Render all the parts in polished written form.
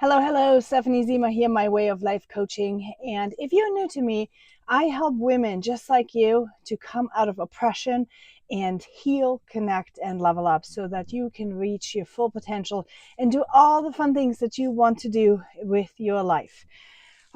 Hello, Stephanie Zima here, my way of life coaching. And if you're new to me, I help women just like you to come out of oppression and heal, connect, and level up so that you can reach your full potential and do all the fun things that you want to do with your life.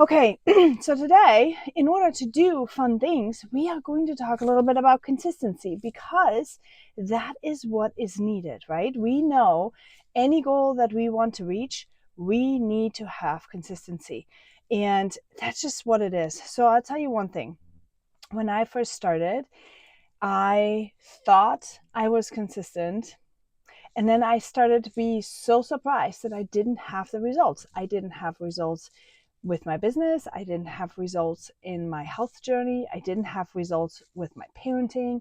Okay, so today, in order to do fun things, we are going to talk a little bit about consistency because that is what is needed, right? We know any goal that we want to reach, we need to have consistency. And that's just what it is. So I'll tell you one thing. When I first started, I thought I was consistent. And then I started to be so surprised that I didn't have the results. I didn't have results with my business. I didn't have results in my health journey. I didn't have results with my parenting.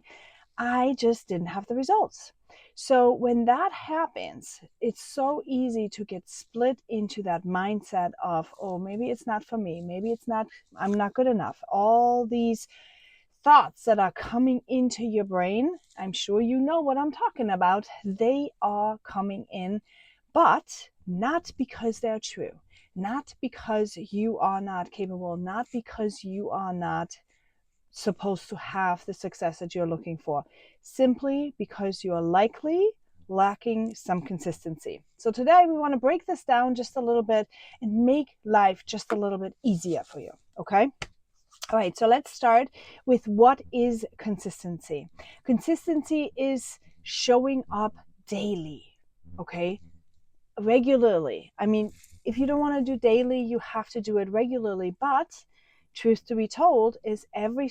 I just didn't have the results. So when that happens, it's so easy to get split into that mindset of, oh, maybe it's not for me. Maybe it's not, I'm not good enough. All these thoughts that are coming into your brain, I'm sure you know what I'm talking about. They are coming in, but not because they're true, not because you are not capable, not because you are not supposed to have the success that you're looking for, simply because you're likely lacking some consistency. So today we want to break this down just a little bit and make life just a little bit easier for you. Okay? All right, so let's start with what is consistency. Consistency is showing up daily, okay? Regularly. I mean, if you don't want to do daily, you have to do it regularly, but truth to be told is every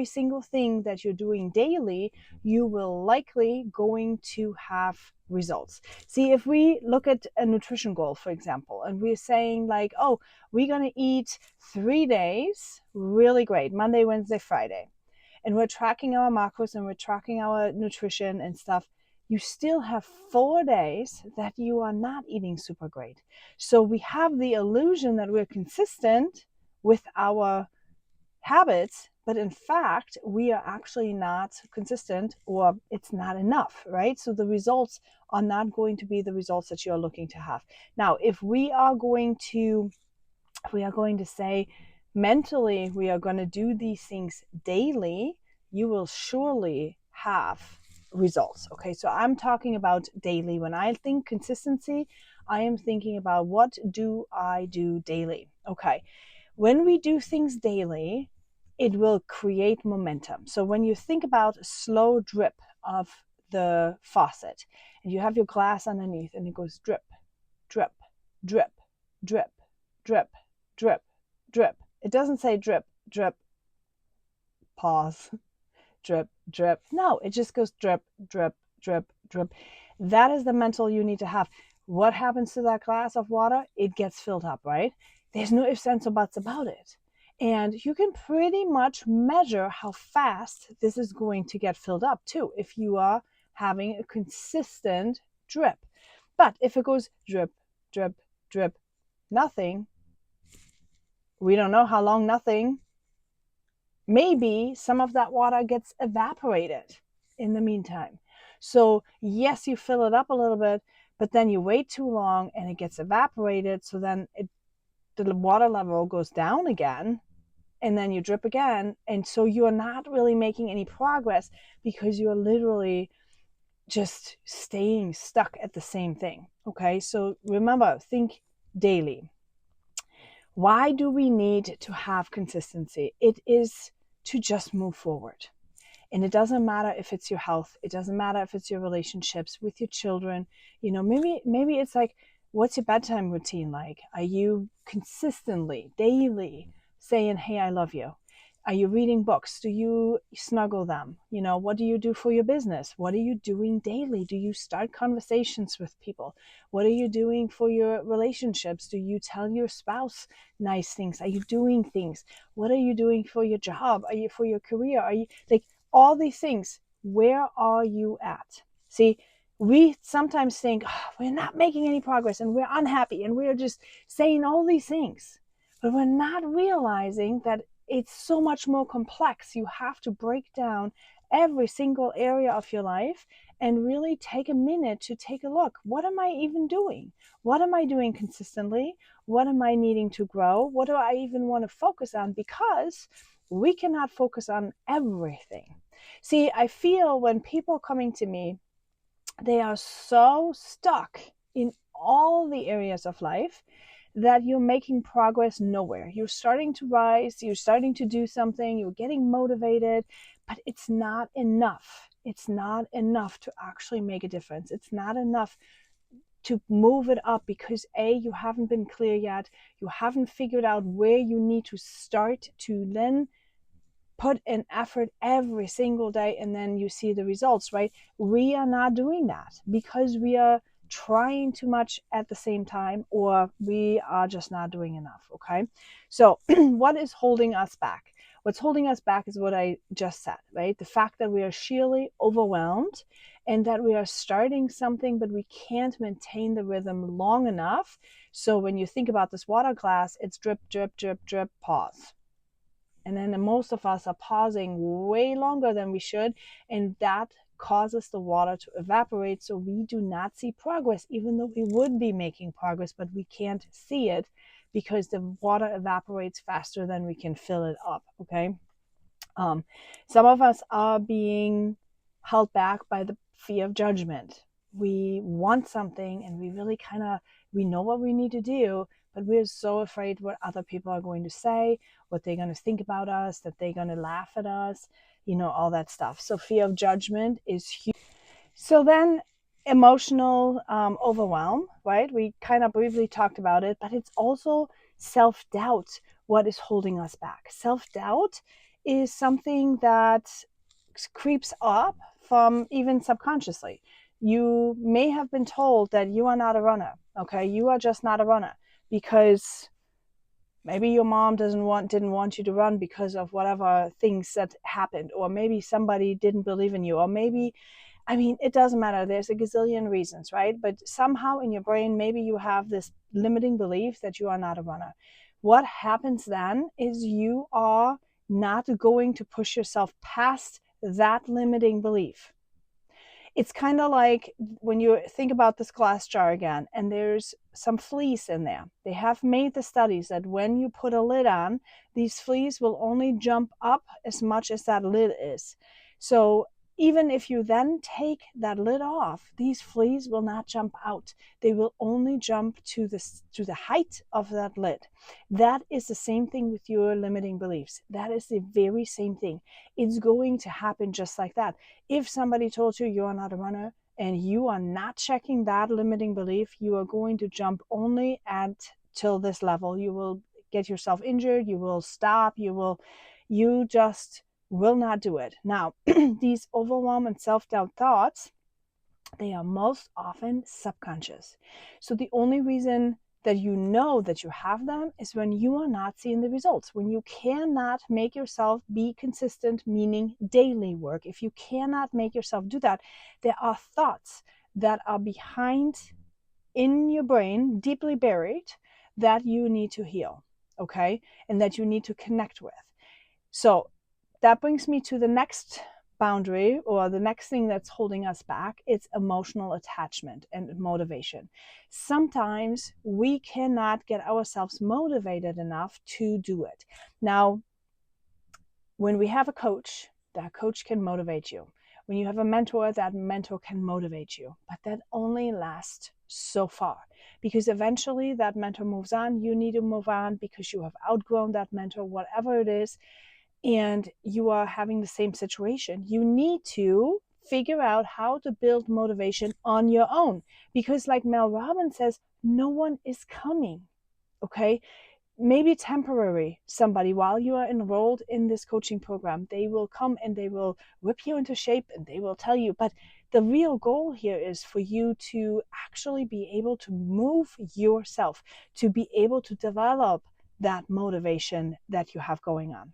single thing that you're doing daily, you will likely going to have results. See, if we look at a nutrition goal, for example, and we're saying like, oh, we're going to eat 3 days really great, Monday, Wednesday, Friday, and we're tracking our macros and we're tracking our nutrition and stuff, you still have 4 days that you are not eating super great. So we have the illusion that we're consistent with our habits, but in fact, we are actually not consistent, or it's not enough, right? So the results are not going to be the results that you're looking to have. Now, if we are going to say mentally we are going to do these things daily, you will surely have results. Okay, so I'm talking about daily. When I think consistency, I am thinking about what do I do daily. Okay, when we do things daily, it will create momentum. So when you think about a slow drip of the faucet and you have your glass underneath and it goes drip, drip, drip, drip, drip, drip, drip. It doesn't say drip, drip, pause, drip, drip. No, it just goes drip, drip, drip, drip. That is the mental you need to have. What happens to that glass of water? It gets filled up, right? There's no ifs, ands, or buts about it. And you can pretty much measure how fast this is going to get filled up too, if you are having a consistent drip. But if it goes drip, drip, drip, nothing, we don't know how long nothing, maybe some of that water gets evaporated in the meantime. So yes, you fill it up a little bit, but then you wait too long and it gets evaporated. So then the water level goes down again, and then you drip again. And so you're not really making any progress because you're literally just staying stuck at the same thing. Okay, so remember, think daily. Why do we need to have consistency? It is to just move forward. And it doesn't matter if it's your health, it doesn't matter if it's your relationships with your children. You know, maybe it's like, what's your bedtime routine like? Are you consistently, daily saying, hey, I love you? Are you reading books? Do you snuggle them? You know, what do you do for your business? What are you doing daily? Do you start conversations with people? What are you doing for your relationships? Do you tell your spouse nice things? Are you doing things? What are you doing for your job? Are you for your career? Are you like all these things? Where are you at? See, we sometimes think, oh, we're not making any progress and we're unhappy and we're just saying all these things, but we're not realizing that it's so much more complex. You have to break down every single area of your life and really take a minute to take a look. What am I even doing? What am I doing consistently? What am I needing to grow? What do I even want to focus on? Because we cannot focus on everything. See, I feel when people are coming to me, they are so stuck in all the areas of life that you're making progress nowhere. You're starting to rise, you're starting to do something, you're getting motivated, but it's not enough. It's not enough to actually make a difference. It's not enough to move it up because you haven't been clear yet. You haven't figured out where you need to start to then put an effort every single day and then you see the results, right? We are not doing that because we are trying too much at the same time, or we are just not doing enough. Okay. So what is holding us back? What's holding us back is what I just said, right? The fact that we are sheerly overwhelmed and that we are starting something, but we can't maintain the rhythm long enough. So when you think about this water glass, it's drip, drip, drip, drip, pause. And then most of us are pausing way longer than we should. And that causes the water to evaporate. So we do not see progress, even though we would be making progress, but we can't see it because the water evaporates faster than we can fill it up. Okay. Some of us are being held back by the fear of judgment. We want something and we really we know what we need to do, but we're so afraid what other people are going to say, what they're going to think about us, that they're going to laugh at us, all that stuff. So fear of judgment is huge. So then emotional overwhelm, right? We kind of briefly talked about it, but it's also self-doubt what is holding us back. Self-doubt is something that creeps up from even subconsciously. You may have been told that you are not a runner, okay? You are just not a runner because maybe your mom didn't want you to run because of whatever things that happened, or maybe somebody didn't believe in you, or maybe it doesn't matter. There's a gazillion reasons, right? But somehow in your brain, maybe you have this limiting belief that you are not a runner. What happens then is you are not going to push yourself past that limiting belief. It's kind of like when you think about this glass jar again, and there's some fleas in there. They have made the studies that when you put a lid on, these fleas will only jump up as much as that lid is. So even if you then take that lid off, these fleas will not jump out. They will only jump to the height of that lid. That is the same thing with your limiting beliefs. That is the very same thing. It's going to happen just like that. If somebody told you you are not a runner and you are not checking that limiting belief, you are going to jump only till this level. You will get yourself injured. You will stop. You just will not do it. Now, these overwhelm and self-doubt thoughts, they are most often subconscious. So the only reason that you know that you have them is when you are not seeing the results, when you cannot make yourself be consistent, meaning daily work. If you cannot make yourself do that, there are thoughts that are behind in your brain, deeply buried, that you need to heal, okay? And that you need to connect with. So that brings me to the next boundary, or the next thing that's holding us back. It's emotional attachment and motivation. Sometimes we cannot get ourselves motivated enough to do it. Now, when we have a coach, that coach can motivate you. When you have a mentor, that mentor can motivate you, but that only lasts so far, because eventually that mentor moves on. You need to move on because you have outgrown that mentor, whatever it is, and you are having the same situation. You need to figure out how to build motivation on your own, because like Mel Robbins says, no one is coming. Okay. Maybe temporary, somebody while you are enrolled in this coaching program, they will come and they will whip you into shape and they will tell you. But the real goal here is for you to actually be able to move yourself, to be able to develop that motivation that you have going on.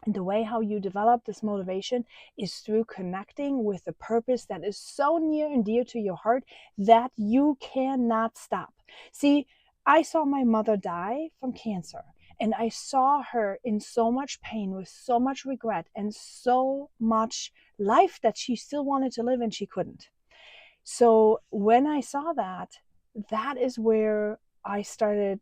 And the way how you develop this motivation is through connecting with the purpose that is so near and dear to your heart that you cannot stop. See, I saw my mother die from cancer, And I saw her in so much pain, with so much regret, and so much life that she still wanted to live and she couldn't. So when I saw that, that is where I started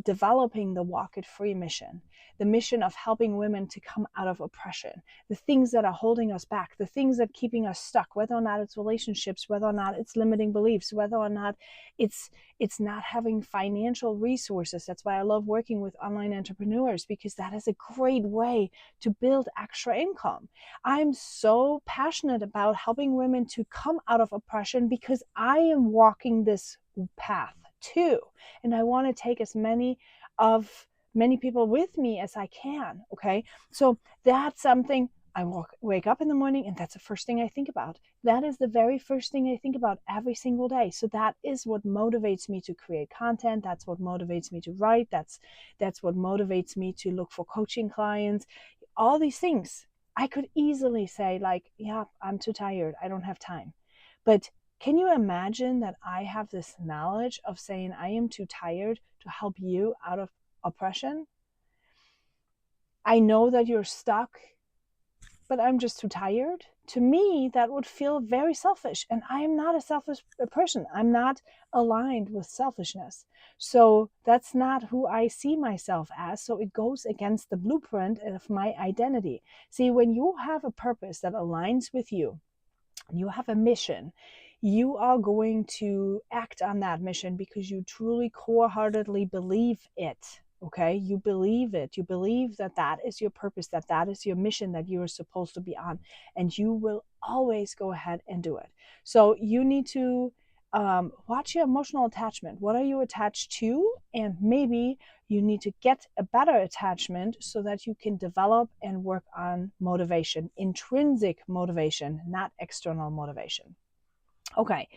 developing the Walk It Free mission, the mission of helping women to come out of oppression, the things that are holding us back, the things that are keeping us stuck, whether or not it's relationships, whether or not it's limiting beliefs, whether or not it's not having financial resources. That's why I love working with online entrepreneurs, because that is a great way to build extra income. I'm so passionate about helping women to come out of oppression because I am walking this path too. And I want to take as many people with me as I can. Okay. So that's something wake up in the morning, and that's the first thing I think about. That is the very first thing I think about every single day. So that is what motivates me to create content. That's what motivates me to write. That's what motivates me to look for coaching clients. All these things. I could easily say, like, yeah, I'm too tired, I don't have time. But can you imagine that I have this knowledge of saying I am too tired to help you out of oppression? I know that you're stuck, but I'm just too tired. To me, that would feel very selfish. And I am not a selfish person. I'm not aligned with selfishness. So that's not who I see myself as. So it goes against the blueprint of my identity. See, when you have a purpose that aligns with you, you have a mission, you are going to act on that mission because you truly core-heartedly believe it. Okay, you believe it. You believe that that is your purpose, that that is your mission that you are supposed to be on, and you will always go ahead and do it. So you need to watch your emotional attachment. What are you attached to? And maybe you need to get a better attachment so that you can develop and work on motivation, intrinsic motivation, not external motivation. Okay,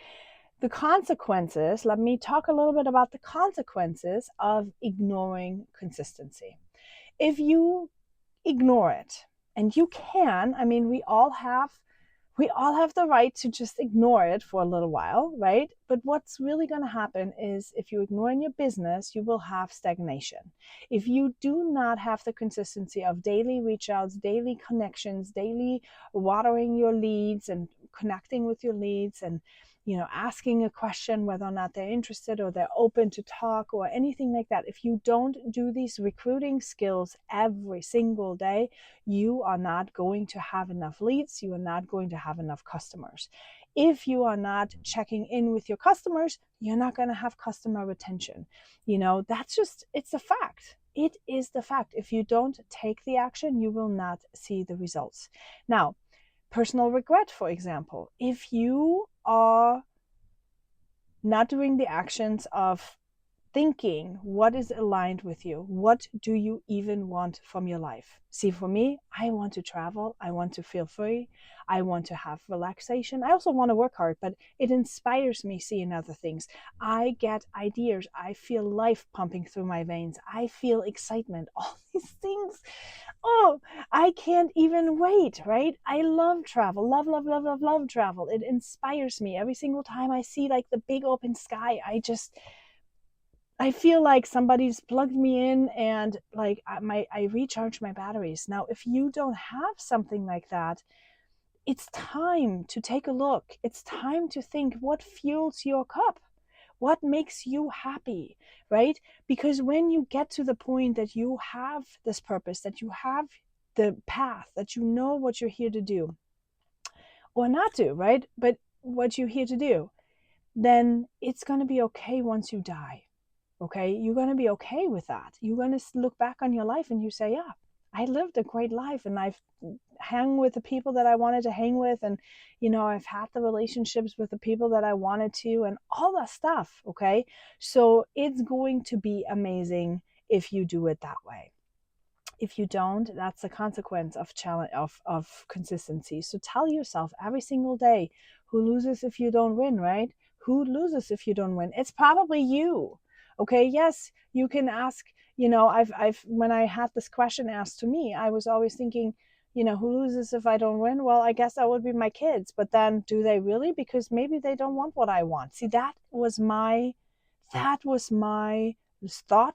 the consequences. Let me talk a little bit about the consequences of ignoring consistency. If you ignore it, and you can, I mean, we all have the right to just ignore it for a little while, right? But what's really going to happen is if you ignore in your business, you will have stagnation. If you do not have the consistency of daily reach outs, daily connections, daily watering your leads and connecting with your leads, and asking a question whether or not they're interested or they're open to talk or anything like that. If you don't do these recruiting skills every single day, you are not going to have enough leads. You are not going to have enough customers. If you are not checking in with your customers, you're not going to have customer retention. That's just, it's a fact. It is the fact. If you don't take the action, you will not see the results. Now, personal regret, for example, if you are not doing the actions of thinking what is aligned with you, what do you even want from your life? See, for me, I want to travel, I want to feel free, I want to have relaxation, I also want to work hard, but it inspires me seeing other things. I get ideas, I feel life pumping through my veins, I feel excitement, all these things. Oh, I can't even wait, right? I love travel, love, love, love, love, love travel. It inspires me every single time I see like the big open sky. I feel like somebody's plugged me in, and like I recharge my batteries. Now, if you don't have something like that, it's time to take a look. It's time to think what fuels your cup. What makes you happy, right? Because when you get to the point that you have this purpose, that you have the path, that you know what you're here to do or not do, right? But what you're here to do, then it's going to be okay once you die. Okay, you're going to be okay with that. You're going to look back on your life and you say, yeah, I lived a great life, and I've hung with the people that I wanted to hang with, and I've had the relationships with the people that I wanted to, and all that stuff. Okay, so it's going to be amazing if you do it that way. If you don't, that's the consequence of challenge of consistency. So tell yourself every single day, who loses if you don't win, right? Who loses if you don't win? It's probably you. Okay, yes, you can ask, I've when I had this question asked to me, I was always thinking, who loses if I don't win? Well, I guess that would be my kids. But then do they really? Because maybe they don't want what I want. See, that was my thought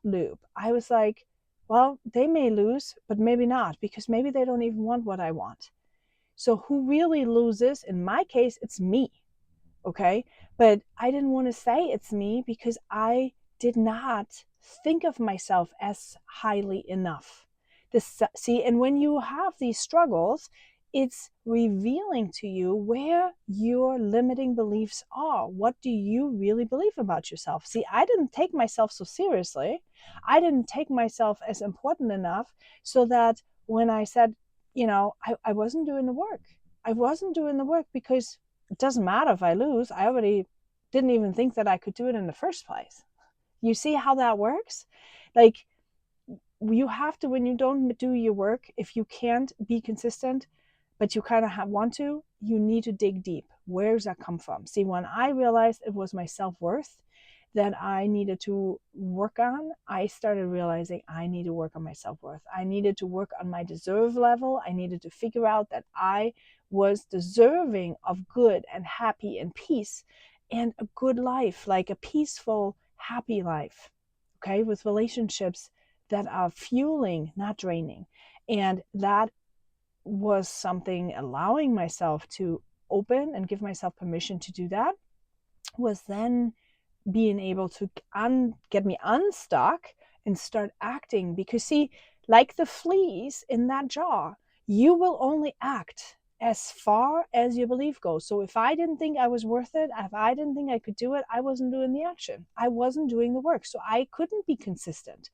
loop. I was like, Well, they may lose, but maybe not, because maybe they don't even want what I want. So who really loses? In my case, it's me. Okay. But I didn't want to say it's me because I did not think of myself as highly enough. See, and when you have these struggles, it's revealing to you where your limiting beliefs are. What do you really believe about yourself? See, I didn't take myself so seriously. I didn't take myself as important enough, so that when I said, I wasn't doing the work. I wasn't doing the work because it doesn't matter if I lose. I already didn't even think that I could do it in the first place. You see how that works? Like, you have to, when you don't do your work, if you can't be consistent, but you kind of want to, you need to dig deep. Where does that come from? See, when I realized it was my self-worth that I needed to work on, I started realizing I need to work on my self-worth. I needed to work on my deserve level. I needed to figure out that I was deserving of good and happy and peace and a good life, like a peaceful, happy life, okay, with relationships that are fueling, not draining. And that was something, allowing myself to open and give myself permission to do that, was then being able to get me unstuck and start acting. Because see, like the fleas in that jar, you will only act as far as your belief goes. So if I didn't think I was worth it, if I didn't think I could do it, I wasn't doing the action. I wasn't doing the work. So I couldn't be consistent.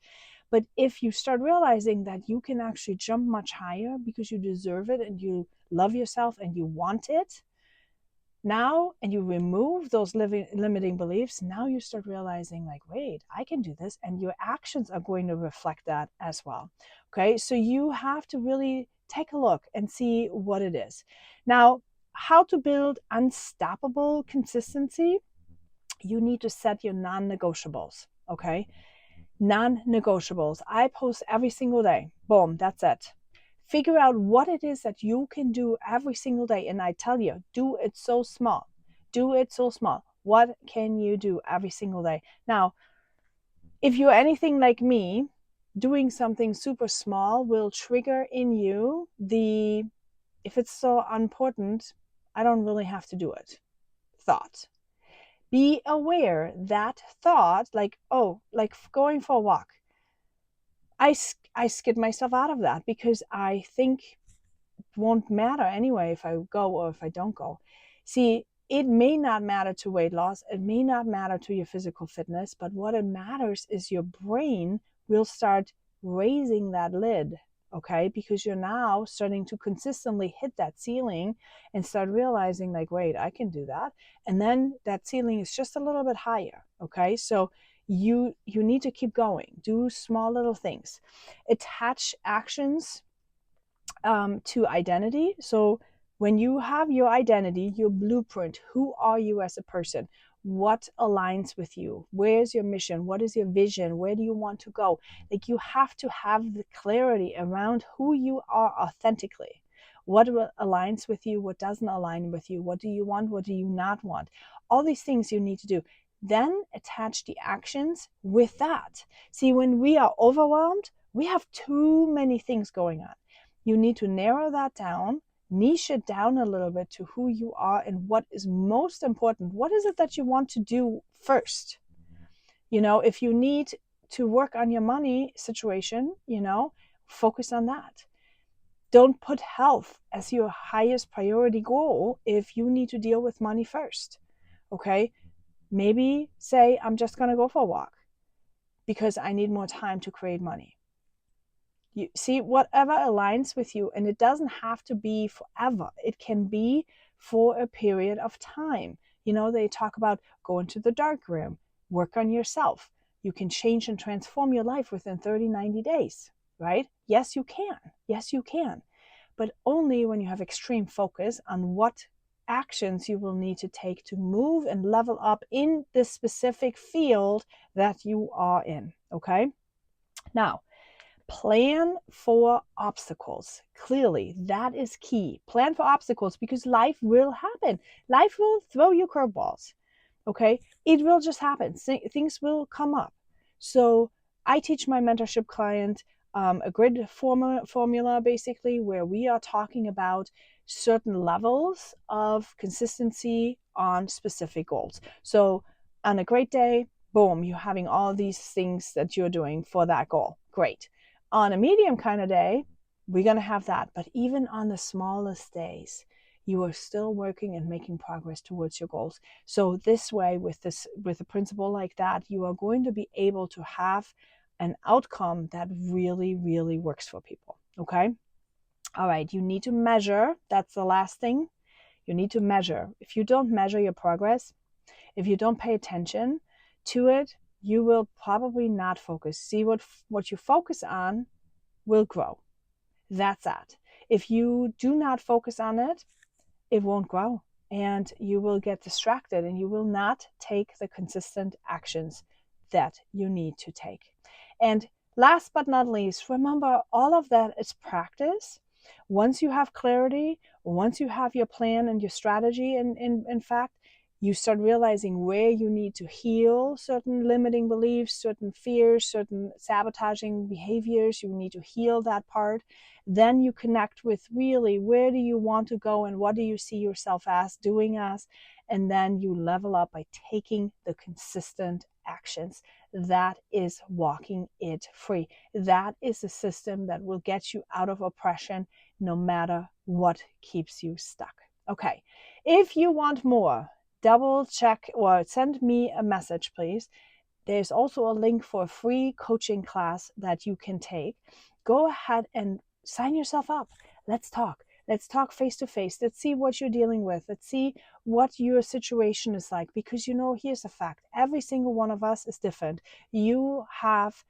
But if you start realizing that you can actually jump much higher because you deserve it and you love yourself and you want it now, and you remove those limiting beliefs, now you start realizing, like, wait, I can do this. And your actions are going to reflect that as well. Okay. So you have to really take a look and see what it is. Now, how to build unstoppable consistency? You need to set your non-negotiables. Okay. Non-negotiables. I post every single day. Boom, that's it. Figure out what it is that you can do every single day. And I tell you, do it so small. Do it so small. What can you do every single day? Now, if you're anything like me, doing something super small will trigger in you if it's so important, I don't really have to do it thought. Be aware that thought, like, oh, like going for a walk. I skid myself out of that because I think it won't matter anyway if I go or if I don't go. See, it may not matter to weight loss. It may not matter to your physical fitness, but what it matters is your brain will start raising that lid, okay? Because you're now starting to consistently hit that ceiling and start realizing, like, wait, I can do that. And then that ceiling is just a little bit higher, okay? So you need to keep going. Do small little things. Attach actions to identity. So when you have your identity, your blueprint, who are you as a person? What aligns with you? Where's your mission? What is your vision? Where do you want to go? Like, you have to have the clarity around who you are authentically. What aligns with you? What doesn't align with you? What do you want? What do you not want? All these things you need to do. Then attach the actions with that. See, when we are overwhelmed, we have too many things going on. You need to narrow that down, niche it down a little bit to who you are and what is most important. What is it that you want to do first? If you need to work on your money situation, focus on that. Don't put health as your highest priority goal if you need to deal with money first. Okay? Maybe say, I'm just going to go for a walk because I need more time to create money. You see, whatever aligns with you, and it doesn't have to be forever. It can be for a period of time. They talk about go into the dark room, work on yourself. You can change and transform your life within 30, 90 days, right? Yes, you can. Yes, you can. But only when you have extreme focus on what actions you will need to take to move and level up in the specific field that you are in, okay? Now, plan for obstacles. Clearly, that is key. Plan for obstacles because life will happen. Life will throw you curveballs. Okay? It will just happen. Things will come up. So I teach my mentorship client, a grid formula basically, where we are talking about certain levels of consistency on specific goals. So on a great day, boom, you're having all these things that you're doing for that goal. Great. On a medium kind of day, we're going to have that. But even on the smallest days, you are still working and making progress towards your goals. So this way, with a principle like that, you are going to be able to have an outcome that really, really works for people. Okay. All right. You need to measure. That's the last thing. You need to measure. If you don't measure your progress, if you don't pay attention to it, you will probably not focus. See, what you focus on will grow. That's that. If you do not focus on it, it won't grow, and you will get distracted, and you will not take the consistent actions that you need to take. And last but not least, remember, all of that is practice. Once you have clarity, once you have your plan and your strategy, and in fact, you start realizing where you need to heal certain limiting beliefs, certain fears, certain sabotaging behaviors. You need to heal that part. Then you connect with really where do you want to go and what do you see yourself as doing as. And then you level up by taking the consistent actions. That is walking it free. That is a system that will get you out of oppression no matter what keeps you stuck. Okay, if you want more, double check or send me a message, please. There's also a link for a free coaching class that you can take. Go ahead and sign yourself up. Let's talk. Let's talk face to face. Let's see what you're dealing with. Let's see what your situation is like. Because, here's a fact. Every single one of us is different. You have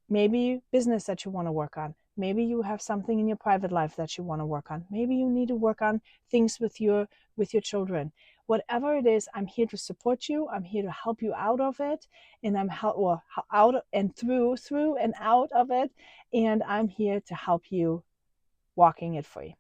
maybe business that you want to work on. Maybe you have something in your private life that you want to work on. Maybe you need to work on things with your children. Whatever it is, I'm here to support you. I'm here to help you out of it, and out and through and out of it, and I'm here to help you walking it free.